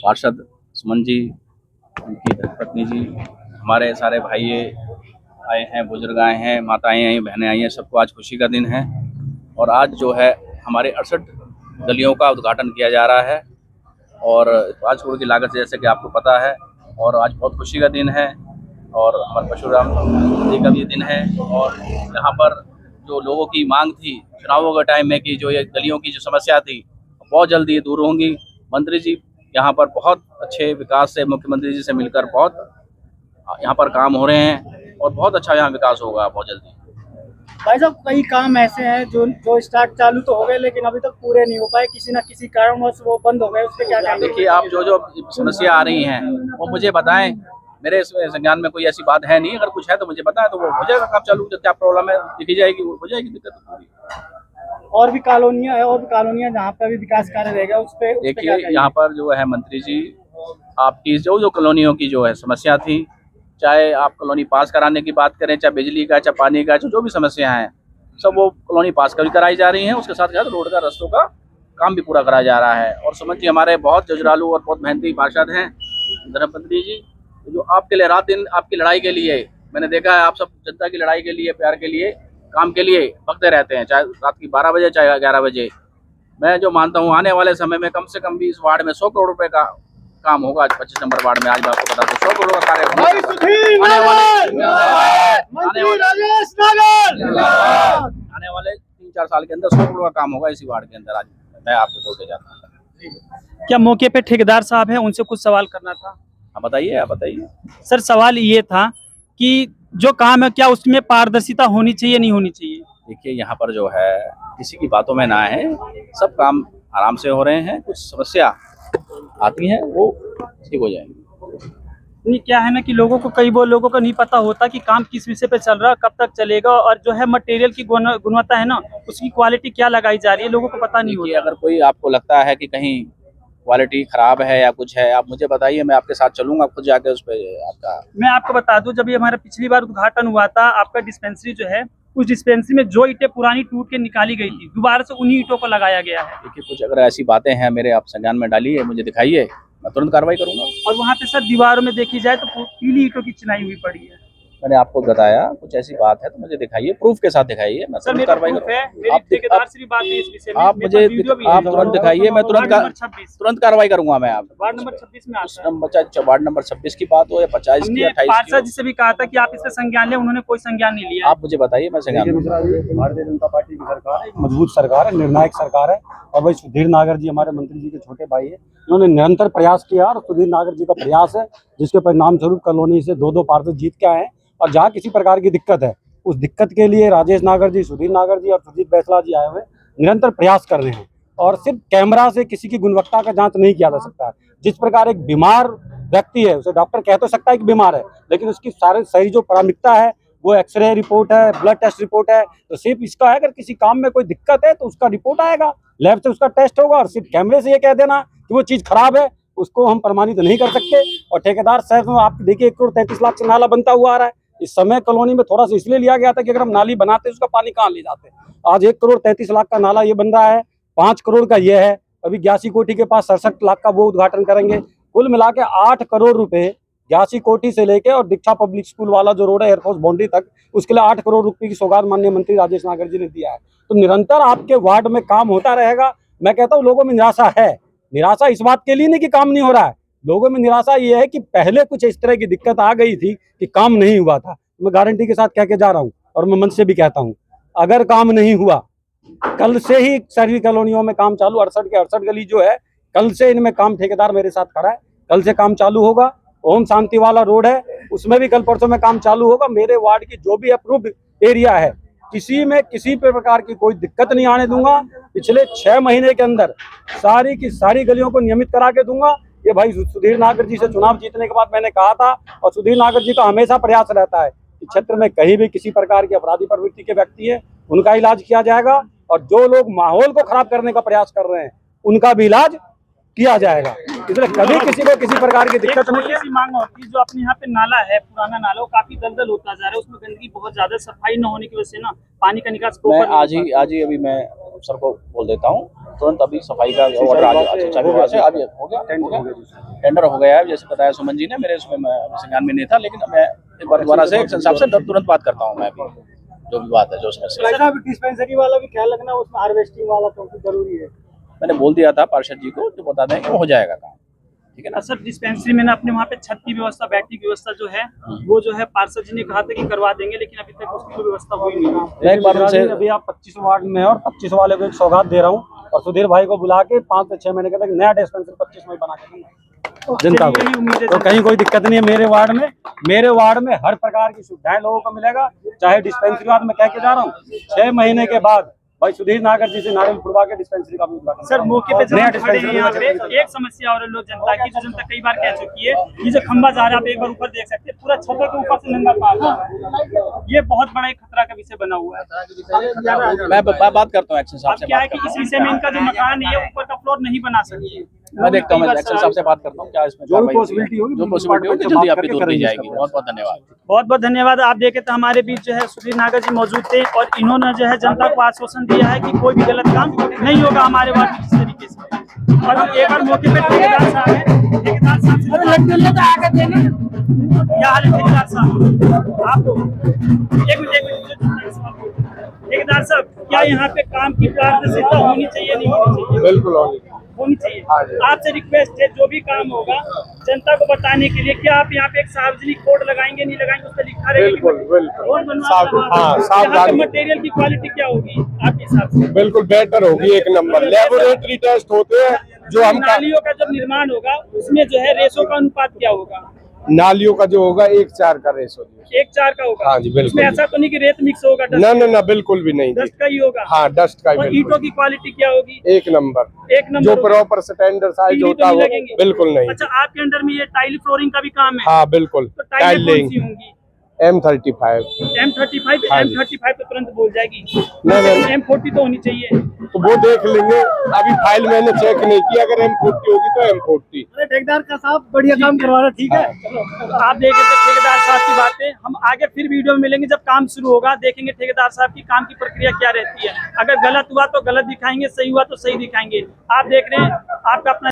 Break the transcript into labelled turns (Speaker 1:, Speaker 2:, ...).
Speaker 1: पार्षद सुमन जी, उनकी धर्मपत्नी जी, हमारे सारे भाई आए हैं, बुजुर्ग आए हैं, माताएं आई, बहनें आई हैं, सबको आज खुशी का दिन है। और आज जो है हमारे 68 गलियों का उद्घाटन किया जा रहा है और 5 करोड़ की लागत से, जैसे कि आपको पता है। और आज बहुत खुशी का दिन है और हमारे परशुराम जी का भी दिन है। और यहाँ पर जो लोगों की मांग थी चुनावों के टाइम में कि जो ये गलियों की जो समस्या थी बहुत जल्दी दूर होंगी। मंत्री जी यहाँ पर बहुत अच्छे विकास से, मुख्यमंत्री जी से मिलकर बहुत यहाँ पर काम हो रहे हैं और बहुत अच्छा यहाँ विकास होगा बहुत जल्दी।
Speaker 2: भाई साहब, कई काम ऐसे हैं जो स्टार्ट चालू तो हो गए लेकिन अभी तक पूरे नहीं हो पाए, किसी न किसी कारणवश वो बंद हो गए। उस पर क्या कहेंगे?
Speaker 1: देखिए, आप जो समस्या आ रही हैं वो मुझे बताएं, मेरे संज्ञान में कोई ऐसी बात है नहीं। अगर कुछ है तो मुझे बताएं, तो वो हो जाएगा काम चालू। क्या प्रॉब्लम है दिखी जाएगी, वो हो जाएगी दिक्कत पूरी।
Speaker 2: और भी कॉलोनियां जहाँ पे अभी विकास कार्य रहेगा उस पे
Speaker 1: देखिए, यहाँ पर जो है मंत्री जी, आपकी जो कॉलोनियों की जो है समस्या थी, चाहे आप कॉलोनी पास कराने की बात करें, चाहे बिजली का, चाहे पानी का, जो भी समस्या है सब वो कॉलोनी पास भी कराई जा रही हैं। उसके साथ साथ रोड का, रस्तों का काम भी पूरा कराया जा रहा है। और सुमन जी हमारे बहुत जुझारू और बहुत मेहनती पार्षद हैं, धर्मपत्नी जी, जो आपके लिए रात दिन आपकी लड़ाई के लिए, मैंने देखा है आप सब जनता की लड़ाई के लिए, प्यार के लिए, काम के लिए भगते रहते हैं, चाहे रात की 12 बजे चाहे 11 बजे। मैं जो मानता हूँ आने वाले समय में कम से कम भी इस वार्ड में 100 करोड़ रुपए का काम होगा। 25 नंबर वार्ड में आज मैं आपको बता दूं 100 करोड़ का कार्य आने वाले 3-4 साल के अंदर 100 करोड़ का काम होगा इसी वार्ड के अंदर। आज मैं आपको बोल के जाता हूँ।
Speaker 2: क्या मौके पे ठेकेदार साहब हैं, उनसे कुछ सवाल करना था?
Speaker 1: आप बताइए, आप बताइए।
Speaker 2: सर, सवाल ये था कि जो काम है क्या उसमें पारदर्शिता होनी चाहिए, नहीं होनी चाहिए?
Speaker 1: देखिए, यहाँ पर जो है किसी की बातों में ना है, सब काम आराम से हो रहे हैं। कुछ समस्या आती है वो ठीक हो जाएंगी।
Speaker 2: नहीं, क्या है ना कि कई लोगों को नहीं पता होता कि काम किस विषय पे चल रहा है, कब तक चलेगा, और जो है मटेरियल की गुणवत्ता है ना, उसकी क्वालिटी क्या लगाई जा रही है, लोगों को पता नहीं होता।
Speaker 1: अगर कोई आपको लगता है कि कहीं क्वालिटी खराब है या कुछ है, आप मुझे बताइए, मैं आपके साथ चलूंगा खुद जाके उस पर आपका।
Speaker 2: मैं आपको बता दूं, जब ये हमारा पिछली बार उद्घाटन हुआ था आपका डिस्पेंसरी जो है, उस डिस्पेंसरी में जो ईंटें पुरानी टूट के निकाली गई थी, दोबारा से उन्हीं ईंटों को लगाया गया है।
Speaker 1: देखिए, कुछ अगर ऐसी बातें हैं मेरे आप संज्ञान में डालिए, मुझे दिखाइए, मैं तुरंत कार्रवाई करूंगा।
Speaker 2: और वहाँ पे सर दीवारों में देखी जाए तो पीली ईंटों की चिनाई हुई पड़ी है।
Speaker 1: मैंने आपको बताया, कुछ ऐसी बात है तो मुझे दिखाइए, प्रूफ के साथ दिखाइए, मैं तुरंत कार्रवाई करूंगा। आप मुझे आप तुरंत दिखाइए, मैं तुरंत कार्रवाई करूंगा। मैं आप
Speaker 2: वार्ड नंबर 26 में
Speaker 1: वार्ड नंबर 26 की बात हो या 25 की, 28
Speaker 2: पार्षद जी से भी कहा था कि आप इससे संज्ञान लें, उन्होंने कोई संज्ञान नहीं लिया।
Speaker 1: आप मुझे बताइए, मैं संज्ञान।
Speaker 3: भारतीय जनता पार्टी की सरकार एक मजबूत सरकार है, निर्णायक सरकार है। और भाई सुधीर नागर जी हमारे मंत्री जी के छोटे भाई है, उन्होंने निरंतर प्रयास किया और सुधीर नागर जी का प्रयास है जिसके परिणाम स्वरूप कॉलोनी से 2-2 पार्षद जीत के आए हैं। और जहाँ किसी प्रकार की दिक्कत है, उस दिक्कत के लिए राजेश नागर जी, सुधीर नागर जी और सुजीत बैसला जी आए हुए निरंतर प्रयास कर रहे हैं। और सिर्फ कैमरा से किसी की गुणवत्ता का जांच नहीं किया जा सकता है। जिस प्रकार एक बीमार व्यक्ति है, उसे डॉक्टर कह तो सकता है कि बीमार है, लेकिन उसकी सही जो प्राथमिकता है वो एक्सरे रिपोर्ट है, ब्लड टेस्ट रिपोर्ट है। तो सिर्फ इसका है, अगर किसी काम में कोई दिक्कत है तो उसका रिपोर्ट आएगा, लैब से उसका टेस्ट होगा। और सिर्फ कैमरे से ये कह देना कि वो चीज़ खराब है, उसको हम प्रमाणित नहीं कर सकते। और ठेकेदार साहब, आप देखिए 1 करोड़ 33 लाख से नाला बनता हुआ आ रहा है। इस समय कॉलोनी में थोड़ा सा इसलिए लिया गया था कि अगर हम नाली बनाते उसका पानी कहाँ ले जाते। आज 1 करोड़ 33 लाख का नाला ये बन रहा है, 5 करोड़ का ये है। अभी 81 कोटी के पास 67 लाख का वो उद्घाटन करेंगे। कुल मिला के 8 करोड़ रुपए 81 कोटी से लेके और दीक्षा पब्लिक स्कूल वाला जो रोड है एयरफोर्स बाउंड्री तक, उसके लिए 8 करोड़ रुपए की सौगात माननीय मंत्री राजेश नागर जी ने दिया है। तो निरंतर आपके वार्ड में काम होता रहेगा। मैं कहता हूँ लोगों में निराशा है। निराशा इस बात के लिए नहीं कि काम नहीं हो रहा है, लोगों में निराशा ये है कि पहले कुछ इस तरह की दिक्कत आ गई थी कि काम नहीं हुआ था। मैं गारंटी के साथ कह के जा रहा हूँ और मैं मन से भी कहता हूँ, अगर काम नहीं हुआ, कल से ही सभी कॉलोनियों में काम चालू, 68 के 68 गली जो है, कल से इनमें काम, ठेकेदार मेरे साथ खड़ा है, कल से काम चालू होगा। ओम शांति वाला रोड है, उसमें भी कल परसों में काम चालू होगा। मेरे वार्ड की जो भी अप्रूव्ड एरिया है, किसी में किसी प्रकार की कोई दिक्कत नहीं आने दूंगा। पिछले 6 महीने के अंदर सारी की सारी गलियों को नियमित करा के दूंगा। ये भाई सुधीर नागर जी से चुनाव जीतने के बाद मैंने कहा था, और सुधीर नागर जी का हमेशा प्रयास रहता है कि क्षेत्र में कहीं भी किसी प्रकार की अपराधी प्रवृत्ति के व्यक्ति है उनका इलाज किया जाएगा, और जो लोग माहौल को खराब करने का प्रयास कर रहे हैं उनका भी इलाज किया जाएगा। इसलिए कभी किसी को किसी प्रकार की दिक्कत नहीं है।
Speaker 2: ऐसी मांग होती है जो अपने यहाँ पे नाला है, पुराना नाला, वो काफी दलदल होता जा रहा है, उसमें गंदगी बहुत ज्यादा, सफाई न होने की वजह से ना पानी का निकास
Speaker 1: मैं
Speaker 2: proper नहीं
Speaker 1: आज ही अभी मैं सर को बोल देता हूँ, तुरंत अभी सफाई का ऑर्डर आज शिक्षा विभाग से आज हो गया, टेंडर हो गया है। जैसे बताया सुमन जी ने, मेरे उसमें मैं संज्ञान में नहीं था, लेकिन मैं एक बार दोबारा से साहब से तुरंत बात करता हूँ। मैं भी जो भी बात है जो उसमें से
Speaker 2: डिस्पेंसरी वाला भी ख्याल रखना, उसमें हार्वेस्टिंग वाला तो जरूरी है।
Speaker 1: मैंने बोल दिया था पार्षद जी को, जो बता दें कि हो जाएगा काम, ठीक है ना।
Speaker 2: सर डिस्पेंसरी में ना अपने वहाँ पे छत की व्यवस्था, बैठने की व्यवस्था जो है वो जो है पार्षद जी ने कहा था कि करवा देंगे, लेकिन अभी तक उसकी कोई व्यवस्था हुई नहीं है।
Speaker 1: मैं एक बार उनसे
Speaker 3: अभी आप 25 वार्ड में है और 25 वाले को एक सौगात दे रहा हूँ, और सुधीर भाई को बुला के 5 से 6 महीने के तक नया डिस्पेंसरी 25 में बना के दूंगा जनता
Speaker 2: यही उम्मीद है
Speaker 3: को। तो कहीं कोई दिक्कत नहीं है मेरे वार्ड में हर प्रकार की सुविधाएं लोगों को मिलेगा। चाहे डिस्पेंसरी बाद में कह के जा रहा हूँ, 6 महीने के बाद भाई सुधीर नागर जी से नारियल फुड़वा के डिस्पेंसरी का भी उद्घाटन
Speaker 2: सर मौके पे जब
Speaker 3: नया
Speaker 2: हम खड़े हैं यहाँ पे,
Speaker 3: डिस्पेंसरी
Speaker 2: एक समस्या और है लोग जनता की, जो जनता कई बार कह चुकी है, ये जो खंबा जा रहा है आप एक बार ऊपर देख सकते हैं, पूरा छतों के ऊपर से नंगा पार, ये बहुत बड़ा एक खतरा का विषय बना हुआ है।
Speaker 1: मैं बात करता हूँ एक्शन साहब
Speaker 2: अब
Speaker 1: से
Speaker 2: क्या है
Speaker 1: बात
Speaker 2: कि इस विषय में इनका जो मकान है ऊपर का फ्लोर नहीं बना सकती।
Speaker 1: मैं देखता हूँ, मैं एक्शन साहब से बात करता हूँ, क्या इसमें
Speaker 3: जो भी
Speaker 1: कार्रवाई
Speaker 3: पॉसिबिलिटी होगी,
Speaker 1: जो पॉसिबिलिटी होगी जल्दी आपकी दूर की जाएगी। बहुत बहुत धन्यवाद।
Speaker 2: बहुत बहुत धन्यवाद। आप देखे तो हमारे बीच जो है सुधीर नागर जी मौजूद थे, और इन्होंने जो है जनता को आश्वासन दिया है कि कोई भी गलत काम नहीं होगा हमारे वार्ड में इस तरीके से। और हम एक बार मौके पे ठेकेदार साहब हैं, ठेकेदार साहब से क्या हाल है ठेकेदार साहब? आपको एक मिनट ठेकेदार साहब, क्या यहाँ पे काम की पारदर्शिता होनी चाहिए, नहीं होनी चाहिए?
Speaker 4: बिल्कुल
Speaker 2: होनी चाहिए। आपसे रिक्वेस्ट है, जो भी काम होगा जनता को बताने के लिए, क्या आप यहाँ पे एक सार्वजनिक बोर्ड लगाएंगे, नहीं लगाएंगे, उस पर लिखा रहेगा?
Speaker 4: बिल्कुल
Speaker 2: साफ मटेरियल की क्वालिटी क्या होगी आपके हिसाब से?
Speaker 4: बिल्कुल बेटर होगी, एक नंबर। लेबोरेटरी टेस्ट होते हैं जो हम
Speaker 2: नालियों का जब निर्माण होगा उसमें जो है रेशो का अनुपात क्या होगा?
Speaker 4: नालियों का जो होगा 1:4 का रेशो
Speaker 2: 1:4 का होगा।
Speaker 4: हाँ जी, बिल्कुल।
Speaker 2: उसमें ऐसा तो नहीं कि रेत मिक्स होगा?
Speaker 4: ना बिल्कुल भी नहीं,
Speaker 2: डस्ट का ही होगा।
Speaker 4: हाँ डस्ट का ही।
Speaker 2: और ईंटों की क्वालिटी क्या होगी?
Speaker 4: एक नंबर।
Speaker 2: एक नंबर
Speaker 4: जो
Speaker 2: होगी।
Speaker 4: प्रॉपर स्टैंडर्ड साइज होता है वो बिल्कुल नहीं।
Speaker 2: अच्छा, आपके अंडर में ये टाइल फ्लोरिंग का भी काम है?
Speaker 4: हाँ बिल्कुल।
Speaker 2: तो टाइल कौन सी होंगी?
Speaker 4: M35
Speaker 2: M35
Speaker 4: हाँ जी।
Speaker 2: M35 तो तुरंत बोल जाएगी,
Speaker 4: नहीं।
Speaker 2: M40 तो होनी चाहिए।
Speaker 4: तो वो देख लेंगे, अभी फाइल मैंने चेक नहीं की, अगर M40 होगी तो M40।
Speaker 2: ठेकेदार का साहब बढ़िया काम करवा रहा, ठीक है। आप देखें तो ठेकेदार साहब की बातें, हम आगे फिर वीडियो में मिलेंगे जब काम शुरू होगा, देखेंगे ठेकेदार साहब की काम की प्रक्रिया क्या रहती है। अगर गलत हुआ तो गलत दिखाएंगे, सही हुआ तो सही दिखाएंगे। आप देख रहे हैं आपका अपना